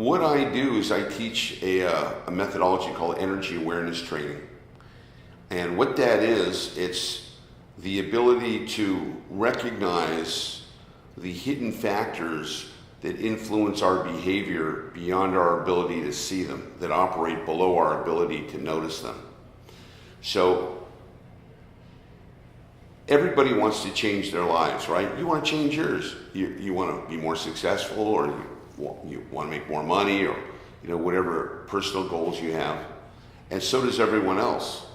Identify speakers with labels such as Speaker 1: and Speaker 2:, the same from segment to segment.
Speaker 1: what I do is I teach a methodology called energy awareness training. And what that is, it's the ability to recognize the hidden factors that influence our behavior beyond our ability to see them, that operate below our ability to notice them. So everybody wants to change their lives, right? You want to change yours. You want to be more successful, or you want to make more money, or whatever personal goals you have. And so does everyone else.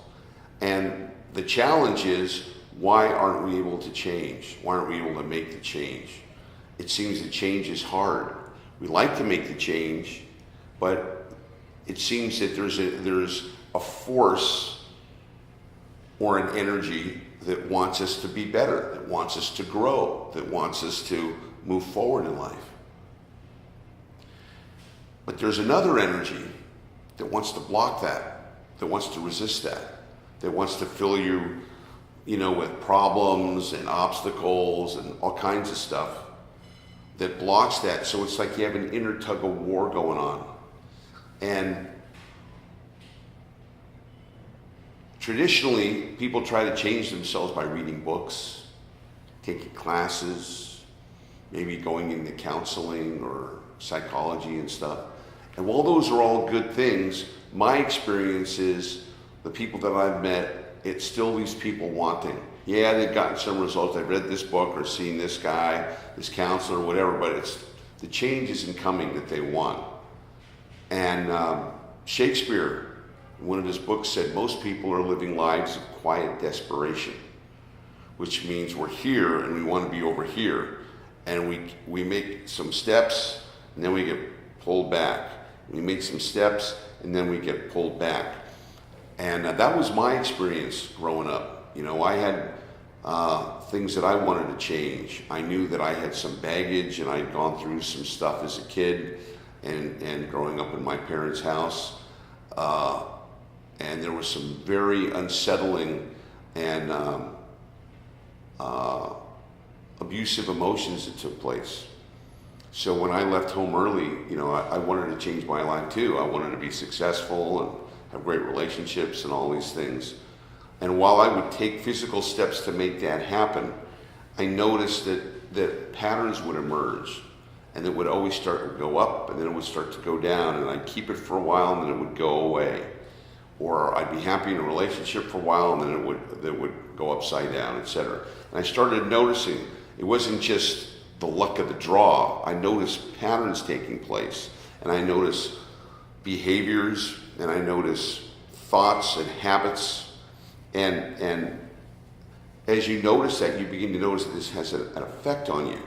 Speaker 1: And the challenge is, why aren't we able to change? Why aren't we able to make the change? It seems that change is hard. We like to make the change, but it seems that there's a force or an energy that wants us to be better, that wants us to grow, that wants us to move forward in life. But there's another energy that wants to block that wants to resist that wants to fill you, with problems and obstacles and all kinds of stuff that blocks that. So it's like you have an inner tug of war going on. And traditionally, people try to change themselves by reading books, taking classes, maybe going into counseling or psychology and stuff. And while those are all good things, my experience is the people that I've met, it still leaves people wanting. Yeah, they've gotten some results. They've read this book or seen this guy, this counselor, whatever, but it's the change isn't coming that they want. And Shakespeare, in one of his books, said most people are living lives of quiet desperation, which means we're here and we want to be over here. And we make some steps and then we get pulled back. We make some steps and then we get pulled back. And that was my experience growing up. I had things that I wanted to change. I knew that I had some baggage, and I'd gone through some stuff as a kid and growing up in my parents' house. And there was some very unsettling and abusive emotions that took place. So when I left home early, I wanted to change my life too. I wanted to be successful and have great relationships and all these things. And while I would take physical steps to make that happen, I noticed that patterns would emerge, and it would always start to go up, and then it would start to go down, and I'd keep it for a while, and then it would go away. Or I'd be happy in a relationship for a while, and then it would go upside down, etc. And I started noticing it wasn't just the luck of the draw. I noticed patterns taking place, and I noticed behaviors, and I noticed thoughts and habits. And as you notice that, you begin to notice that this has an effect on you.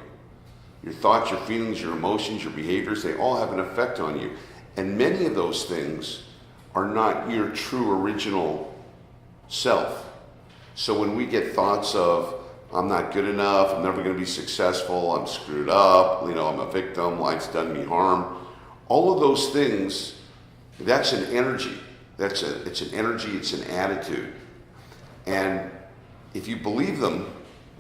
Speaker 1: Your thoughts, your feelings, your emotions, your behaviors, they all have an effect on you. And many of those things are not your true original self. So when we get thoughts of, I'm not good enough, I'm never going to be successful, I'm screwed up, I'm a victim, life's done me harm, all of those things, that's an energy. It's an energy, it's an attitude. And if you believe them,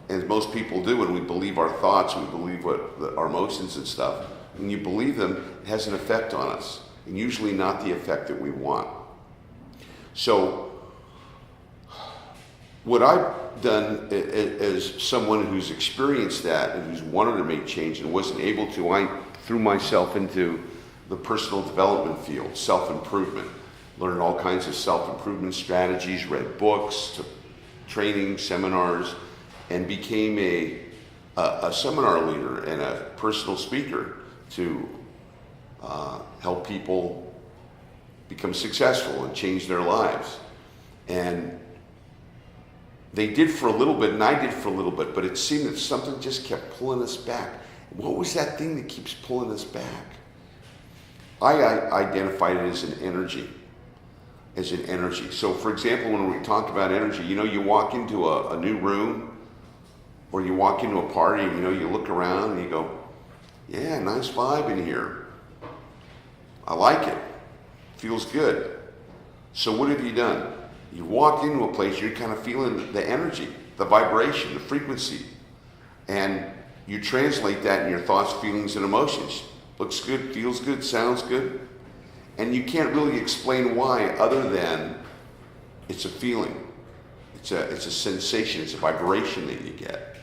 Speaker 1: as most people do, and we believe our thoughts, we believe our emotions and stuff, when you believe them, it has an effect on us, and usually not the effect that we want. So what I've done as someone who's experienced that and who's wanted to make change and wasn't able to, I threw myself into the personal development field, self-improvement. Learned all kinds of self-improvement strategies, read books, took training, seminars, and became a seminar leader and a personal speaker to help people become successful and change their lives. And they did for a little bit, and I did for a little bit, but it seemed that something just kept pulling us back. What was that thing that keeps pulling us back? I identified it as an energy. So for example, when we talk about energy, you walk into a new room or you walk into a party and you look around and you go, yeah, nice vibe in here. I like it. Feels good. So what have you done? You walk into a place, you're kind of feeling the energy, the vibration, the frequency, and you translate that in your thoughts, feelings, and emotions. looks good, feels good, sounds good. And you can't really explain why other than it's a feeling. It's a sensation, it's a vibration that you get.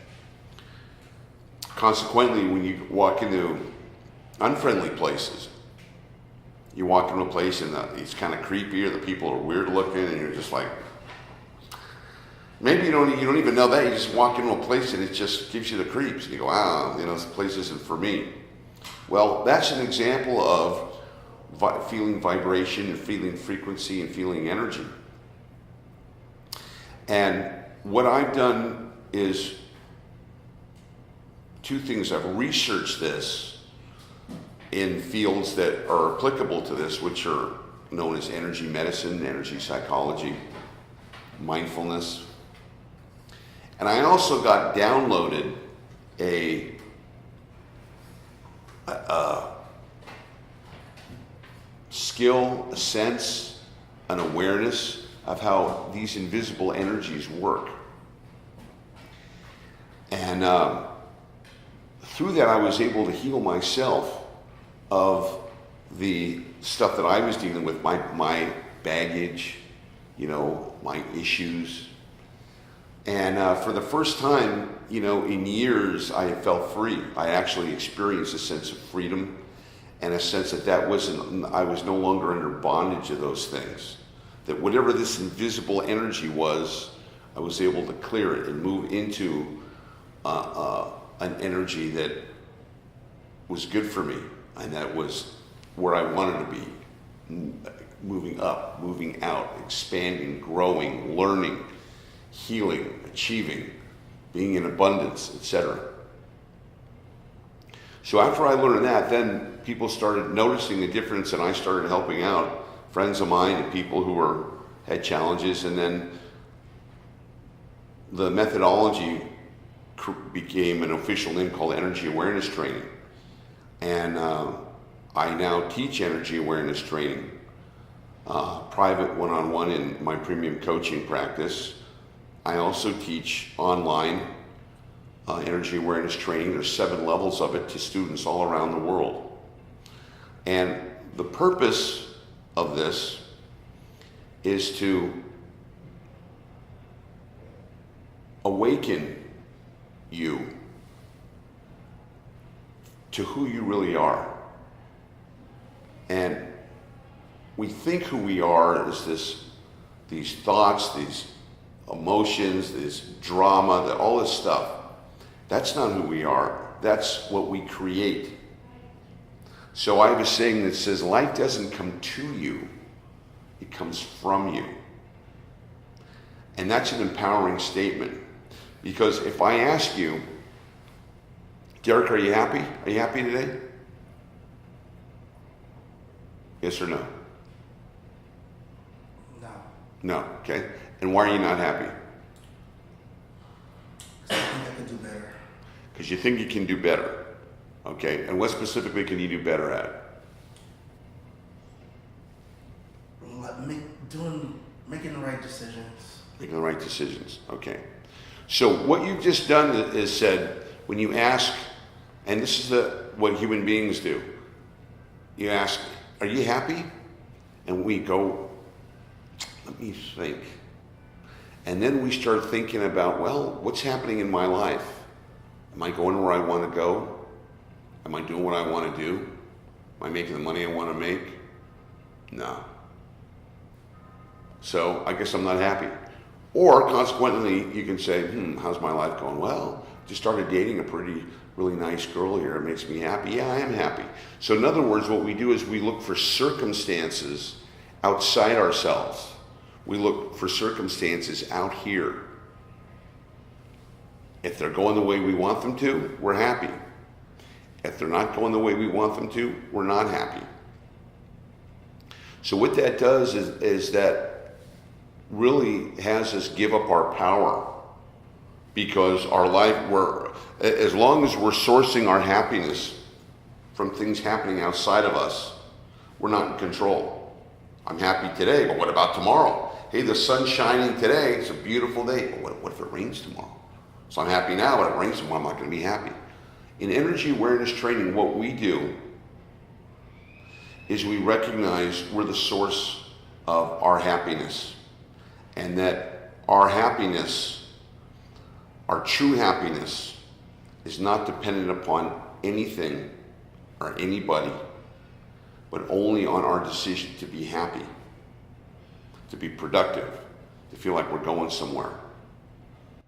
Speaker 1: Consequently, when you walk into unfriendly places, you walk into a place and it's kind of creepy or the people are weird looking and you're just like, maybe you don't even know that. You just walk into a place and it just gives you the creeps. And you go, wow, this place isn't for me. Well, that's an example of feeling vibration and feeling frequency and feeling energy. And what I've done is two things. I've researched this in fields that are applicable to this, which are known as energy medicine, energy psychology, mindfulness. And I also got downloaded a skill, a sense, an awareness of how these invisible energies work. And through that I was able to heal myself of the stuff that I was dealing with, my baggage, my issues. And for the first time, in years, I felt free. I actually experienced a sense of freedom and a sense that I was no longer under bondage of those things. That whatever this invisible energy was, I was able to clear it and move into an energy that was good for me, and that was where I wanted to be. Moving up, moving out, expanding, growing, learning, healing, achieving, being in abundance, etc. So after I learned that, then people started noticing the difference, and I started helping out friends of mine and people who had challenges, and then the methodology became an official name called Energy Awareness Training. And I now teach energy awareness training, private one-on-one in my premium coaching practice. I also teach online energy awareness training. There's 7 levels of it to students all around the world. And the purpose of this is to awaken you to who you really are. And we think who we are is these thoughts, these emotions, this drama, all this stuff. That's not who we are. That's what we create. So I have a saying that says, light doesn't come to you, it comes from you. And that's an empowering statement. Because if I ask you, Derek, are you happy? Are you happy today? Yes or no?
Speaker 2: No.
Speaker 1: No, okay. And why are you not happy?
Speaker 2: Because I think I could do better.
Speaker 1: Because you think you can do better. Okay, and what specifically can you do better at?
Speaker 2: Making the right decisions.
Speaker 1: Making the right decisions, okay. So what you've just done is said, when you ask, and this is what human beings do, you ask, are you happy? And we go, let me think. And then we start thinking about, well, what's happening in my life? Am I going where I want to go? Am I doing what I want to do? Am I making the money I want to make? No. So I guess I'm not happy. Or consequently, you can say, how's my life going? Well, just started dating a really nice girl here. It makes me happy. Yeah, I am happy. So in other words, what we do is we look for circumstances outside ourselves. We look for circumstances out here. If they're going the way we want them to, we're happy. If they're not going the way we want them to, we're not happy. So what that does is that really has us give up our power, because our life, as long as we're sourcing our happiness from things happening outside of us, we're not in control. I'm happy today, but what about tomorrow? Hey, the sun's shining today, it's a beautiful day, but what if it rains tomorrow? So I'm happy now, but if it rains tomorrow, I'm not going to be happy. In energy awareness training, what we do is we recognize we're the source of our happiness, and that our happiness, our true happiness, is not dependent upon anything or anybody, but only on our decision to be happy, to be productive, to feel like we're going somewhere.